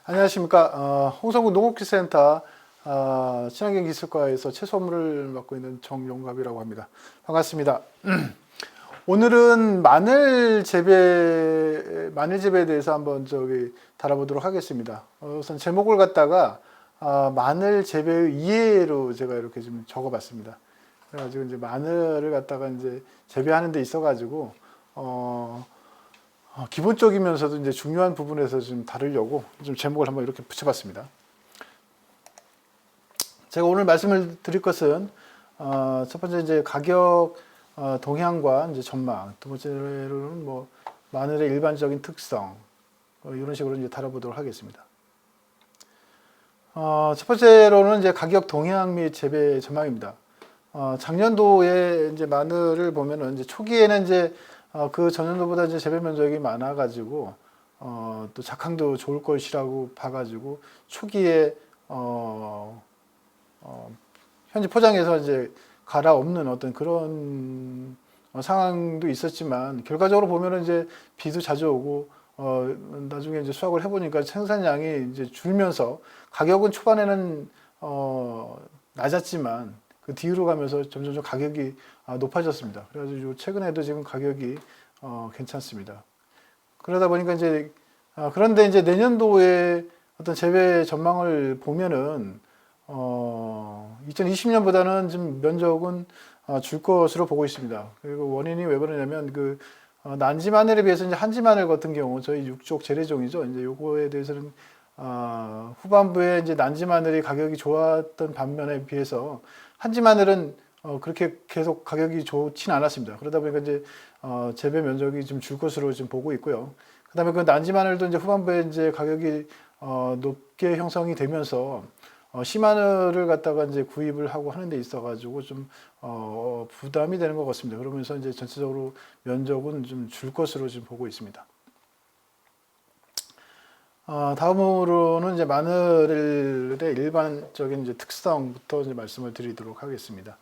안녕하십니까. 홍성군 농업기술센터 친환경기술과에서 채소 업무를 맡고 있는 정용갑이라고 합니다. 반갑습니다. 오늘은 마늘 재배에 대해서 한번 다뤄보도록 하겠습니다. 우선 제목을 갖다가 마늘 재배의 이해로 제가 이렇게 좀 적어봤습니다. 그래가지고 이제 마늘을 갖다가 이제 재배하는 데 있어가지고 기본적이면서도 이제 중요한 부분에서 좀 다루려고 좀 제목을 한번 이렇게 붙여봤습니다. 제가 오늘 말씀을 드릴 것은 첫 번째 이제 가격 동향과 이제 전망, 두 번째로는 뭐 마늘의 일반적인 특성 이런 식으로 이제 다뤄보도록 하겠습니다. 첫 번째로는 이제 가격 동향 및 재배 전망입니다. 작년도에 이제 마늘을 보면은 이제 초기에는 이제 그 전년도보다 이제 재배 면적이 많아가지고 또 작황도 좋을 것이라고 봐가지고 초기에 현지 포장해서 이제 갈아엎는 어떤 그런 상황도 있었지만 결과적으로 보면은 이제 비도 자주 오고 나중에 이제 수확을 해보니까 생산량이 이제 줄면서 가격은 초반에는 낮았지만 그 뒤로 가면서 점점 가격이 높아졌습니다. 그래가지고 최근에도 지금 가격이 괜찮습니다. 그러다 보니까 이제 그런데 이제 내년도에 어떤 재배 전망을 보면은 2020년보다는 좀 면적은 줄 것으로 보고 있습니다. 그리고 원인이 왜 그러냐면 그 난지 마늘에 비해서 이제 한지 마늘 같은 경우 저희 육족 재래종이죠. 이제 요거에 대해서는 후반부에 이제 난지 마늘이 가격이 좋았던 반면에 비해서 한지 마늘은 그렇게 계속 가격이 좋진 않았습니다. 그러다 보니까 이제 재배 면적이 좀 줄 것으로 지금 보고 있고요. 그다음에 그 난지 마늘도 이제 후반부에 이제 가격이 높게 형성이 되면서 씨마늘을 갖다가 이제 구입을 하고 하는 데 있어 가지고 좀 부담이 되는 것 같습니다. 그러면서 이제 전체적으로 면적은 좀 줄 것으로 지금 보고 있습니다. 다음으로는 이제 마늘의 일반적인 이제 특성부터 이제 말씀을 드리도록 하겠습니다.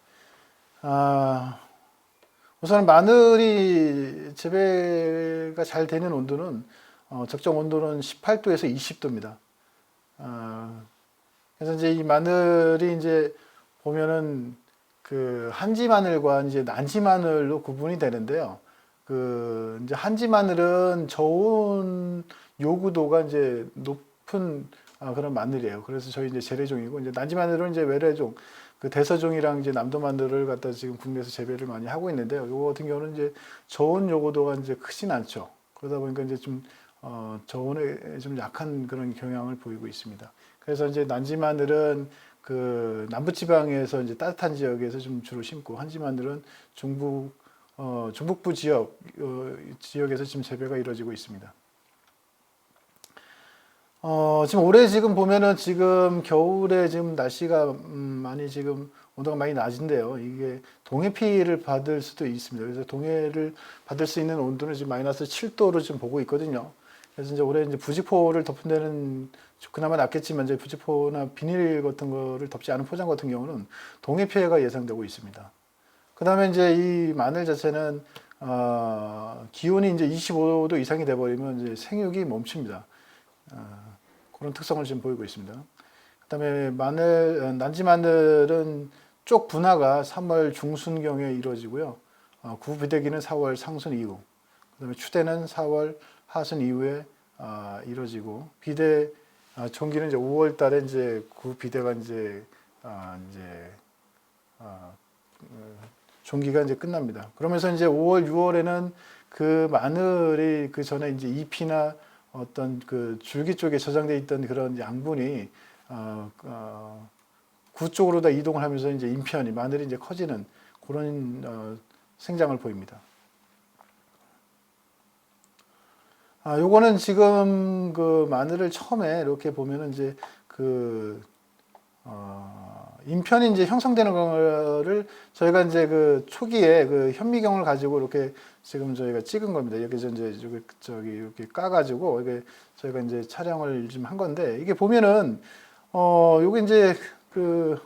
우선 마늘이 재배가 잘 되는 온도는 적정 온도는 18도에서 20도입니다. 그래서 이제 이 마늘이 이제 보면은 그 한지 마늘과 이제 난지 마늘로 구분이 되는데요. 그 이제 한지 마늘은 저온 요구도가 이제 높은 그런 마늘이에요. 그래서 저희 이제 재래종이고 이제 난지 마늘은 이제 외래종, 그 대서종이랑 이제 남도 마늘을 갖다 지금 국내에서 재배를 많이 하고 있는데요. 이거 같은 경우는 이제 저온 요구도가 이제 크진 않죠. 그러다 보니까 이제 좀 저온에 좀 약한 그런 경향을 보이고 있습니다. 그래서 이제 난지 마늘은 그 남부지방에서 이제 따뜻한 지역에서 좀 주로 심고 한지 마늘은 중북부 지역에서 지금 재배가 이루어지고 있습니다. 지금 올해 지금 보면은 지금 겨울에 지금 날씨가 많이 지금 온도가 많이 낮은데요. 이게 동해 피해를 받을 수도 있습니다. 그래서 동해를 받을 수 있는 온도는 지금 마이너스 7도로 지금 보고 있거든요. 그래서 이제 올해 이제 부직포를 덮은 데는 그나마 낫겠지만 이제 부직포나 비닐 같은 거를 덮지 않은 포장 같은 경우는 동해 피해가 예상되고 있습니다. 그 다음에 이제 이 마늘 자체는 기온이 이제 25도 이상이 돼버리면 이제 생육이 멈춥니다. 그런 특성을 지금 보이고 있습니다. 그 다음에 난지 마늘은 쪽 분화가 3월 중순경에 이루어지고요. 구비대기는 4월 상순 이후, 그 다음에 추대는 4월 하순 이후에 이루어지고 비대 종기는 이제 5월 달에 이제 구비대가 이제 종기가 이제 끝납니다. 그러면서 이제 5월, 6월에는 그 마늘이 그 전에 이제 잎이나 어떤 그 줄기 쪽에 저장되어 있던 그런 양분이 구 쪽으로 다 이동을 하면서 이제 인편이 마늘이 이제 커지는 그런 생장을 보입니다. 요거는 지금 그 마늘을 처음에 이렇게 보면은 이제 그 인편이 이제 형성되는 거를 저희가 이제 그 초기에 그 현미경을 가지고 이렇게 지금 저희가 찍은 겁니다. 여기서 이제 저기 이렇게 까가지고 이게 저희가 이제 촬영을 좀 한 건데 이게 보면은 요게 이제 그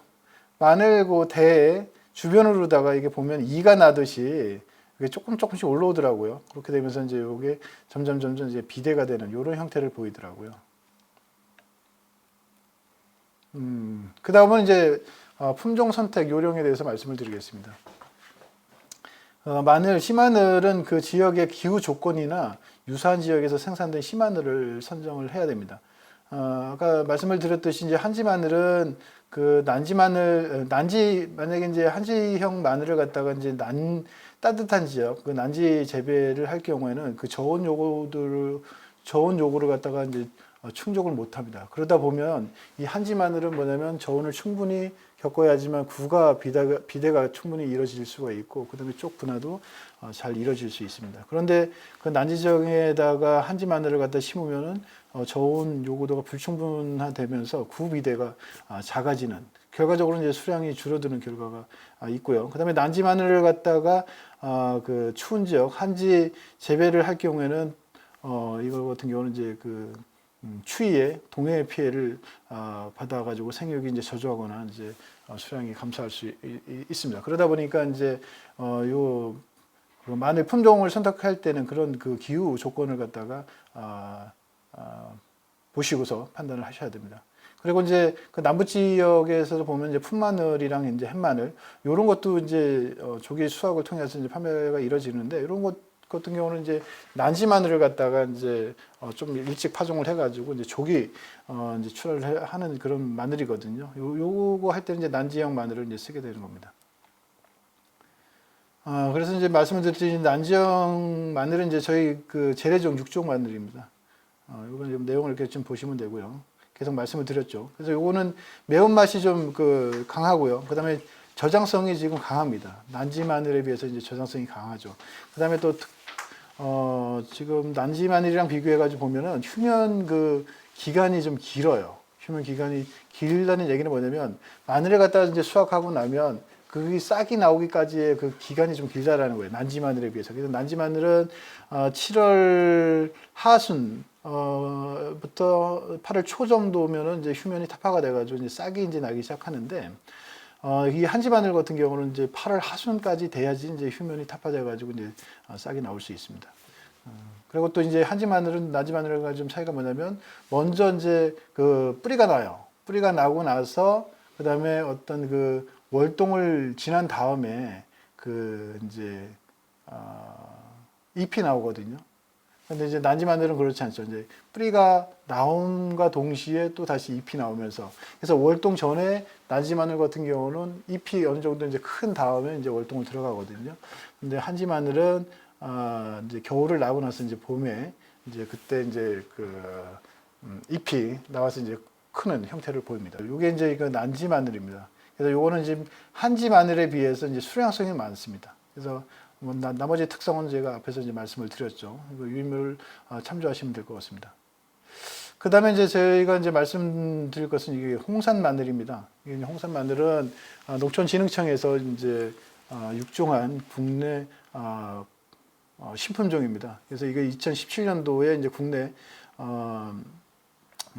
마늘 그 대 주변으로다가 이게 보면 이가 나듯이 이게 조금씩 올라오더라고요. 그렇게 되면서 이제 요게 점점 이제 비대가 되는 이런 형태를 보이더라고요. 그 다음은 이제 품종 선택 요령에 대해서 말씀을 드리겠습니다. 씨마늘은 그 지역의 기후 조건이나 유사한 지역에서 생산된 씨마늘을 선정을 해야 됩니다. 아까 말씀을 드렸듯이 이제 한지 마늘은 그 만약에 이제 한지형 마늘을 갖다가 이제 따뜻한 지역, 그 난지 재배를 할 경우에는 그 저온 요구를 갖다가 이제 충족을 못 합니다. 그러다 보면 이 한지 마늘은 뭐냐면 저온을 충분히 겪어야지만 구가 비대가 충분히 이루어질 수가 있고, 그 다음에 쪽 분화도 잘 이루어질 수 있습니다. 그런데 그 난지 지역에다가 한지 마늘을 갖다 심으면은 저온 요구도가 불충분하되면서 구 비대가 작아지는, 결과적으로 이제 수량이 줄어드는 결과가 있고요. 그 다음에 난지 마늘을 갖다가 그 추운 지역 한지 재배를 할 경우에는 이거 같은 경우는 이제 그 추위에 동해 피해를 받아가지고 생육이 이제 저조하거나 이제 수량이 감소할 수 있습니다. 그러다 보니까 이제 요 그 마늘 품종을 선택할 때는 그런 그 기후 조건을 갖다가 보시고서 판단을 하셔야 됩니다. 그리고 이제 그 남부 지역에서 보면 이제 풋마늘이랑 이제 햇마늘 이런 것도 이제 조기 수확을 통해서 이제 판매가 이루어지는데, 이런 것 같은 경우는 이제 난지 마늘을 갖다가 이제 좀 일찍 파종을 해가지고 이제 조기 이제 출하를 하는 그런 마늘이거든요. 요거 할 때는 이제 난지형 마늘을 이제 쓰게 되는 겁니다. 그래서 이제 말씀을 드렸듯이 난지형 마늘은 이제 저희 그 재래종 육종 마늘입니다. 이건 내용을 이렇게 좀 보시면 되고요. 계속 말씀을 드렸죠. 그래서 요거는 매운맛이 좀 그 강하고요. 그 다음에 저장성이 지금 강합니다. 난지 마늘에 비해서 이제 저장성이 강하죠. 그 다음에 또 지금 난지 마늘이랑 비교해가지고 보면은 휴면 그 기간이 좀 길어요. 휴면 기간이 길다는 얘기는 뭐냐면 마늘을 갖다가 이제 수확하고 나면 그 싹이 나오기까지의 그 기간이 좀 길다라는 거예요. 난지 마늘에 비해서. 그래서 난지 마늘은 7월 하순 부터 8월 초 정도면은 이제 휴면이 타파가 돼가지고 이제 싹이 이제 나기 시작하는데, 이 한지 마늘 같은 경우는 이제 8월 하순까지 돼야지 이제 휴면이 타파돼가지고 이제 싹이 나올 수 있습니다. 그리고 또 이제 한지 마늘은 난지 마늘과 좀 차이가 뭐냐면, 먼저 이제 그 뿌리가 나요. 뿌리가 나고 나서 그 다음에 어떤 그 월동을 지난 다음에 그 이제 잎이 나오거든요. 근데 이제 난지 마늘은 그렇지 않죠. 이제 뿌리가 나옴과 동시에 또 다시 잎이 나오면서, 그래서 월동 전에 난지 마늘 같은 경우는 잎이 어느 정도 이제 큰 다음에 이제 월동을 들어가거든요. 근데 한지 마늘은 이제 겨울을 나고 나서 이제 봄에 이제 그때 이제 그 잎이 나와서 이제 크는 형태를 보입니다. 이게 이제 그 난지 마늘입니다. 그래서 요거는 지금 한지 마늘에 비해서 이제 수량성이 많습니다. 그래서 뭐 나머지 특성은 제가 앞에서 이제 말씀을 드렸죠. 이거 유의미를 참조하시면 될 것 같습니다. 그 다음에 이제 저희가 이제 말씀드릴 것은 이게 홍산 마늘입니다. 이게 홍산 마늘은 농촌진흥청에서 이제 육종한 국내 신품종입니다. 그래서 이게 2017년도에 이제 국내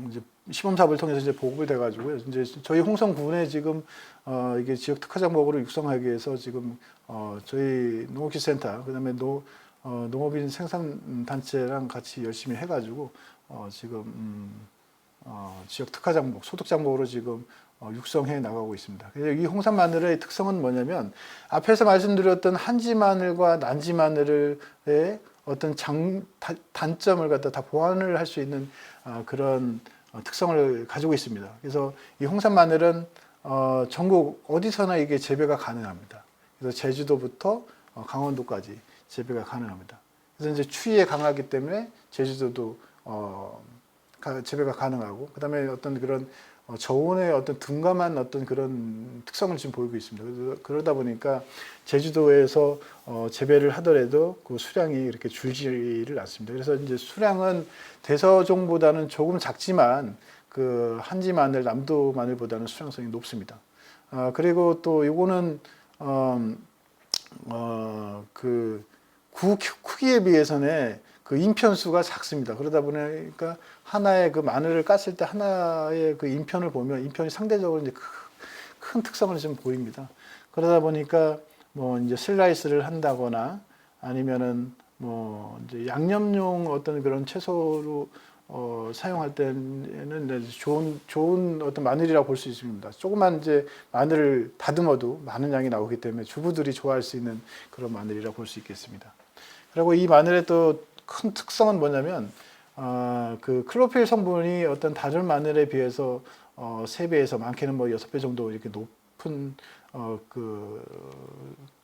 이제 시범 사업을 통해서 이제 보급이 돼가지고요. 이제 저희 홍성군에 지금 이게 지역 특화작목으로 육성하기 위해서 지금 저희 농업기술센터, 그다음에 농업인 생산단체랑 같이 열심히 해가지고 지금 지역 특화작목, 소득작목으로 지금 육성해 나가고 있습니다. 이 홍산 마늘의 특성은 뭐냐면, 앞에서 말씀드렸던 한지 마늘과 난지 마늘의 어떤 단점을 갖다 다 보완을 할 수 있는 그런 특성을 가지고 있습니다. 그래서 이 홍산 마늘은 전국 어디서나 이게 재배가 가능합니다. 그래서 제주도부터 강원도까지 재배가 가능합니다. 그래서 이제 추위에 강하기 때문에 제주도도 재배가 가능하고, 그다음에 어떤 그런 저온의 어떤 둔감한 어떤 그런 특성을 지금 보이고 있습니다. 그러다 보니까 제주도에서 재배를 하더라도 그 수량이 이렇게 줄지를 않습니다. 그래서 이제 수량은 대서종보다는 조금 작지만 그 한지 마늘, 남도 마늘보다는 수량성이 높습니다. 그리고 또 이거는 그 크기에 비해서는 그 인편수가 작습니다. 그러다 보니까 하나의 그 마늘을 깠을 때 하나의 그 인편을 보면 인편이 상대적으로 이제 큰 특성을 좀 보입니다. 그러다 보니까 뭐 이제 슬라이스를 한다거나 아니면은 뭐 이제 양념용 어떤 그런 채소로 사용할 때는 좋은 어떤 마늘이라고 볼 수 있습니다. 조그만 이제 마늘을 다듬어도 많은 양이 나오기 때문에 주부들이 좋아할 수 있는 그런 마늘이라고 볼 수 있겠습니다. 그리고 이 마늘의 또 큰 특성은 뭐냐면 그 클로로필 성분이 어떤 다른 마늘에 비해서 3배에서 많게는 뭐 6배 정도 이렇게 높은 그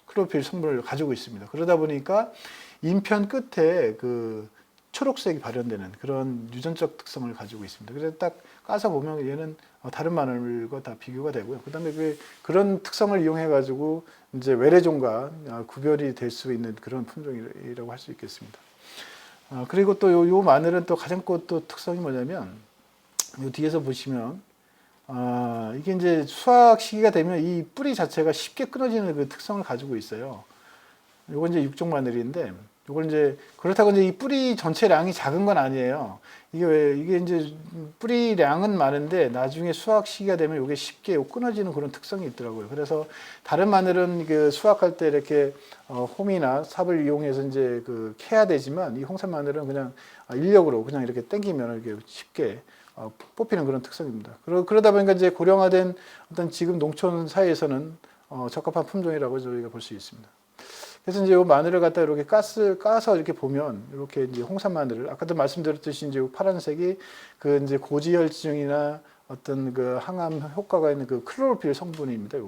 클로로필 성분을 가지고 있습니다. 그러다 보니까 잎편 끝에 그 초록색이 발현되는 그런 유전적 특성을 가지고 있습니다. 그래서 딱 까서 보면 얘는 다른 마늘과 다 비교가 되고요. 그다음에 그런 특성을 이용해 가지고 이제 외래종과 구별이 될 수 있는 그런 품종이라고 할 수 있겠습니다. 그리고 또 요 마늘은 또 가장 또 특성이 뭐냐면 요 뒤에서 보시면 이게 이제 수확 시기가 되면 이 뿌리 자체가 쉽게 끊어지는 그 특성을 가지고 있어요. 요건 이제 육종 마늘인데 요걸 이제 그렇다고 이제 이 뿌리 전체량이 작은 건 아니에요. 이게 이제 뿌리량은 많은데 나중에 수확 시기가 되면 이게 쉽게 끊어지는 그런 특성이 있더라고요. 그래서 다른 마늘은 그 수확할 때 이렇게 홈이나 삽을 이용해서 이제 그 캐야 되지만 이 홍산 마늘은 그냥 인력으로 그냥 이렇게 당기면 이렇게 쉽게 뽑히는 그런 특성입니다. 그러다 보니까 이제 고령화된 어떤 지금 농촌 사회에서는 적합한 품종이라고 저희가 볼 수 있습니다. 그래서 이제 이 마늘을 갖다 이렇게 까서 이렇게 보면 이렇게 이제 홍산 마늘을 아까도 말씀드렸듯이 이제 파란색이 그 이제 고지혈증이나 어떤 그 항암 효과가 있는 그 클로로필 성분입니다.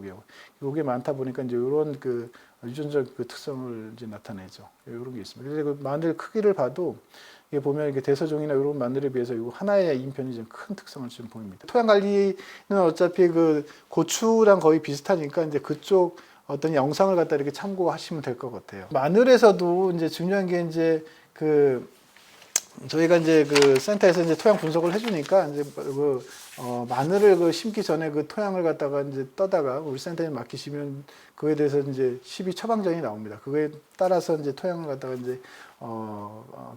요게 많다 보니까 이제 이런 그 유전적 그 특성을 이제 나타내죠. 이런 게 있습니다. 그래서 그 마늘 크기를 봐도 이게 보면 이렇게 대서종이나 이런 마늘에 비해서 이 하나의 잎편이 좀 큰 특성을 좀 보입니다. 토양 관리는 어차피 그 고추랑 거의 비슷하니까 이제 그쪽 어떤 영상을 갖다 이렇게 참고하시면 될 것 같아요. 마늘에서도 이제 중요한 게 이제 그 저희가 이제 그 센터에서 이제 토양 분석을 해주니까 이제 마늘을 그 심기 전에 그 토양을 갖다가 이제 떠다가 우리 센터에 맡기시면 그에 대해서 이제 12 처방전이 나옵니다. 그거에 따라서 이제 토양을 갖다가 이제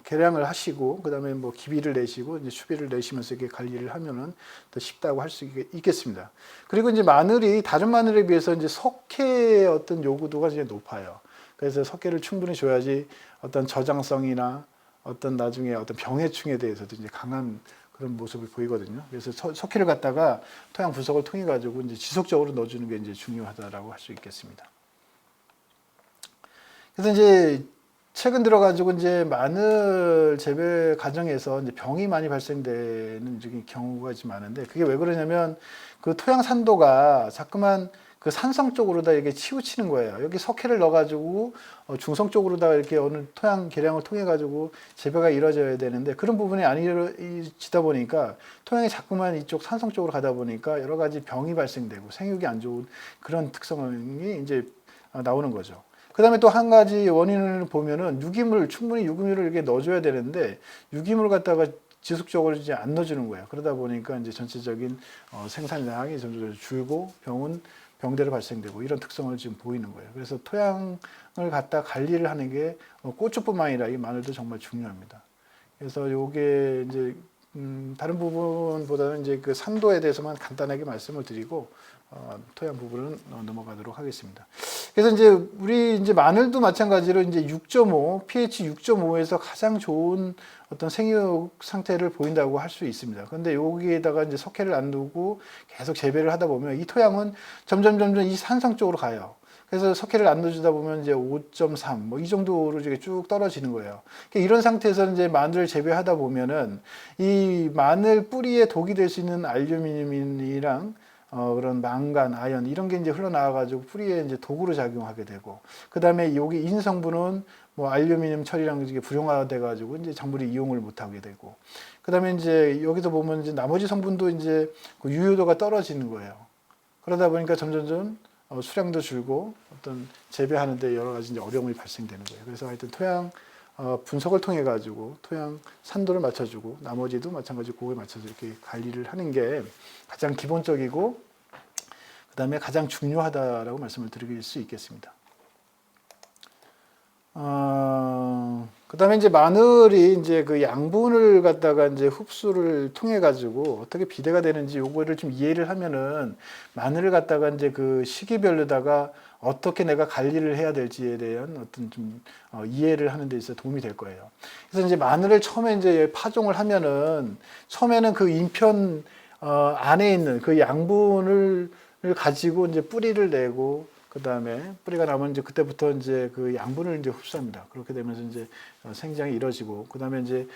개량을 하시고 그다음에 뭐 기비를 내시고 이제 추비를 내시면서 이렇게 관리를 하면은 더 쉽다고 할 수 있겠습니다. 그리고 이제 마늘이 다른 마늘에 비해서 이제 석회의 어떤 요구도가 이제 높아요. 그래서 석회를 충분히 줘야지 어떤 저장성이나 어떤 나중에 어떤 병해충에 대해서도 이제 강한 그런 모습을 보이거든요. 그래서 석회를 갖다가 토양 분석을 통해 가지고 이제 지속적으로 넣어주는 게 이제 중요하다라고 할 수 있겠습니다. 그래서 이제 최근 들어가지고 이제 마늘 재배 과정에서 이제 병이 많이 발생되는 경우가 좀 많은데 그게 왜 그러냐면 그 토양 산도가 자꾸만 그 산성 쪽으로 다 이렇게 치우치는 거예요. 여기 석회를 넣어가지고 중성 쪽으로 다 이렇게 어느 토양 개량을 통해 가지고 재배가 이루어져야 되는데 그런 부분이 안 이루어지다 보니까 토양이 자꾸만 이쪽 산성 쪽으로 가다 보니까 여러 가지 병이 발생되고 생육이 안 좋은 그런 특성이 이제 나오는 거죠. 그 다음에 또 한 가지 원인을 보면은 충분히 유기물을 이렇게 넣어줘야 되는데 유기물을 갖다가 지속적으로 이제 안 넣어주는 거예요. 그러다 보니까 이제 전체적인 생산량이 점점 줄고 병대로 발생되고 이런 특성을 지금 보이는 거예요. 그래서 토양을 갖다 관리를 하는 게 고추뿐만 아니라 이 마늘도 정말 중요합니다. 그래서 요게 이제 다른 부분보다는 이제 그 산도에 대해서만 간단하게 말씀을 드리고 토양 부분은 넘어가도록 하겠습니다. 그래서 이제 우리 이제 마늘도 마찬가지로 이제 6.5 pH 6.5에서 가장 좋은 어떤 생육 상태를 보인다고 할 수 있습니다. 그런데 여기에다가 이제 석회를 안 두고 계속 재배를 하다 보면 이 토양은 점점 이 산성 쪽으로 가요. 그래서 석회를 안 넣어주다 보면 이제 5.3 뭐 이 정도로 이제 쭉 떨어지는 거예요. 그러니까 이런 상태에서 이제 마늘을 재배하다 보면은 이 마늘 뿌리에 독이 될 수 있는 알루미늄이랑 그런 망간, 아연 이런 게 이제 흘러나와가지고 뿌리에 이제 독으로 작용하게 되고, 그 다음에 여기 인성분은 뭐 알루미늄 처리랑 이게 불용화돼가지고 이제 작물이 이용을 못하게 되고, 그 다음에 이제 여기서 보면 이제 나머지 성분도 이제 그 유효도가 떨어지는 거예요. 그러다 보니까 점점 수량도 줄고 어떤 재배하는데 여러 가지 이제 어려움이 발생되는 거예요. 그래서 하여튼 토양 분석을 통해 가지고 토양 산도를 맞춰주고 나머지도 마찬가지로 그거에 맞춰서 이렇게 관리를 하는 게 가장 기본적이고 그 다음에 가장 중요하다라고 말씀을 드릴 수 있겠습니다. 그 다음에 이제 마늘이 이제 그 양분을 갖다가 이제 흡수를 통해 가지고 어떻게 비대가 되는지 요거를 좀 이해를 하면은 마늘을 갖다가 이제 그 시기별로다가 어떻게 내가 관리를 해야 될지에 대한 어떤 좀 이해를 하는 데 있어서 도움이 될 거예요. 그래서 이제 마늘을 처음에 이제 파종을 하면은 처음에는 그 잇편 안에 있는 그 양분을 가지고 이제 뿌리를 내고 그 다음에 뿌리가 나면 이제 그때부터 이제 그 양분을 이제 흡수합니다. 그렇게 되면서 이제 생장이 이루어지고 그 다음에 이제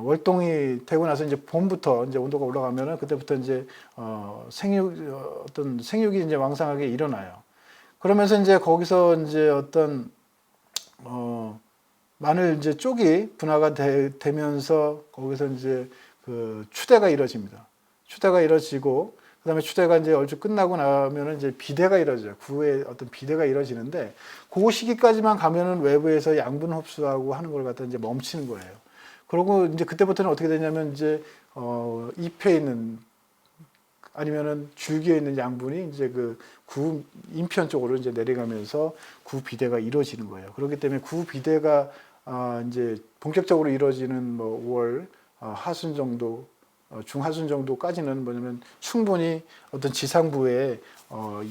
월동이 되고 나서 이제 봄부터 이제 온도가 올라가면은 그때부터 이제 어떤 생육이 이제 왕성하게 일어나요. 그러면서 이제 거기서 이제 어떤 마늘 이제 쪽이 분화가 되면서 거기서 이제 그 추대가 이루어집니다. 추대가 이루어지고 그다음에 추대가 이제 얼추 끝나고 나면은 이제 비대가 이루어져요. 구의 어떤 비대가 이루어지는데 그 시기까지만 가면은 외부에서 양분 흡수하고 하는 걸 갖다 이제 멈추는 거예요. 그리고 이제 그때부터는 어떻게 되냐면 이제 잎에 있는 아니면은 줄기에 있는 양분이 이제 그 구 잇편 쪽으로 이제 내려가면서 구 비대가 이루어지는 거예요. 그렇기 때문에 구 비대가 이제 본격적으로 이루어지는 뭐 5월 하순 정도 중하순 정도까지는 뭐냐면 충분히 어떤 지상부의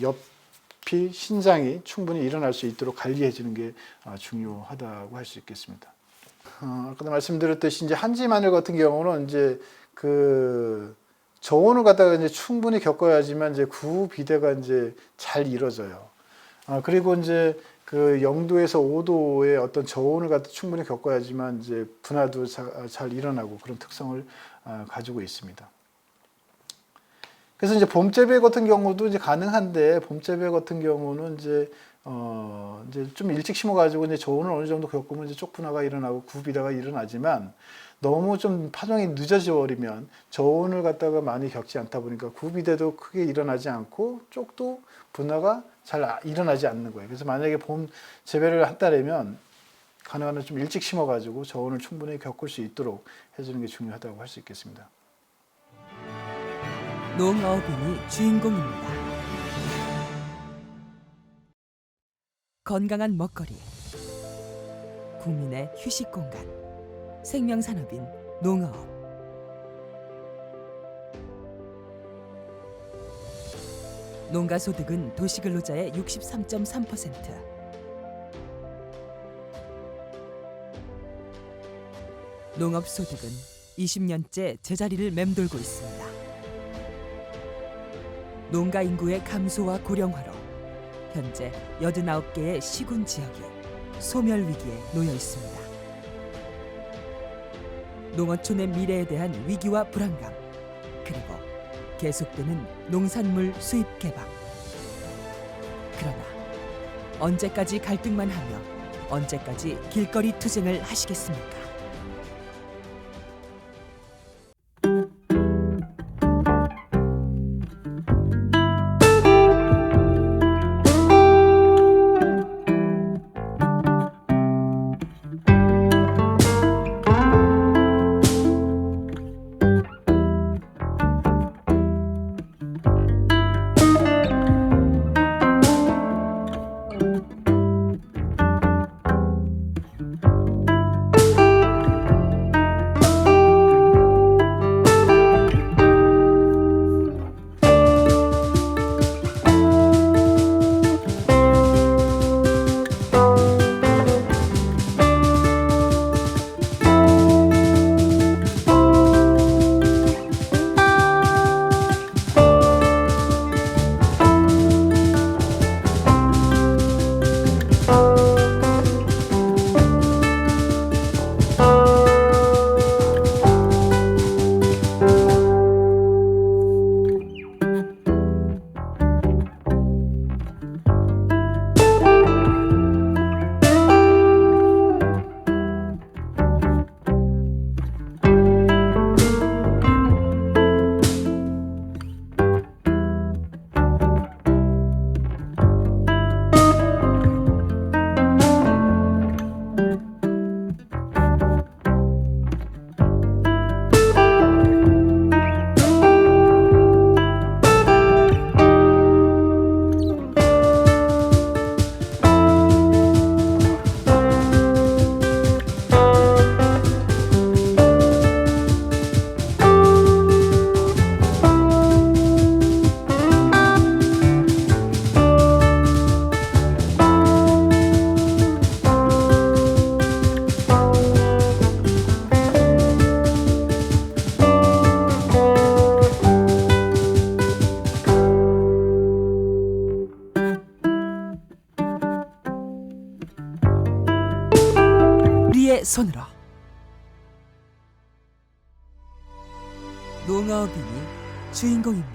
엽이 신장이 충분히 일어날 수 있도록 관리해 주는 게 중요하다고 할 수 있겠습니다. 아까 말씀드렸듯이 이제 한지 마늘 같은 경우는 이제 그 저온을 갖다가 이제 충분히 겪어야지만 이제 구 비대가 이제 잘 이루어져요. 그리고 이제 그 0도에서 5도의 어떤 저온을 갖다 충분히 겪어야지만 이제 분화도 잘 일어나고 그런 특성을 가지고 있습니다. 그래서 이제 봄재배 같은 경우도 이제 가능한데 봄재배 같은 경우는 이제 좀 일찍 심어가지고 이제 저온을 어느 정도 겪으면 이제 쪽 분화가 일어나고 구 비대가 일어나지만 너무 좀 파종이 늦어져 버리면 저온을 갖다가 많이 겪지 않다 보니까 구 비대도 크게 일어나지 않고 쪽도 분화가 잘 일어나지 않는 거예요. 그래서 만약에 봄 재배를 한다면 가능한 한 좀 일찍 심어가지고 저온을 충분히 겪을 수 있도록 해주는 게 중요하다고 할 수 있겠습니다. 농어업인이 주인공입니다. 건강한 먹거리, 국민의 휴식 공간, 생명산업인 농어업. 농가 소득은 도시근로자의 63.3%, 농업 소득은 20년째 제자리를 맴돌고 있습니다. 농가 인구의 감소와 고령화로 현재 89개의 시군 지역이 소멸 위기에 놓여 있습니다. 농어촌의 미래에 대한 위기와 불안감, 그리고 계속되는 농산물 수입 개방. 그러나 언제까지 갈등만 하며 언제까지 길거리 투쟁을 하시겠습니까? 손으로. 농어빈이 주인공입니다.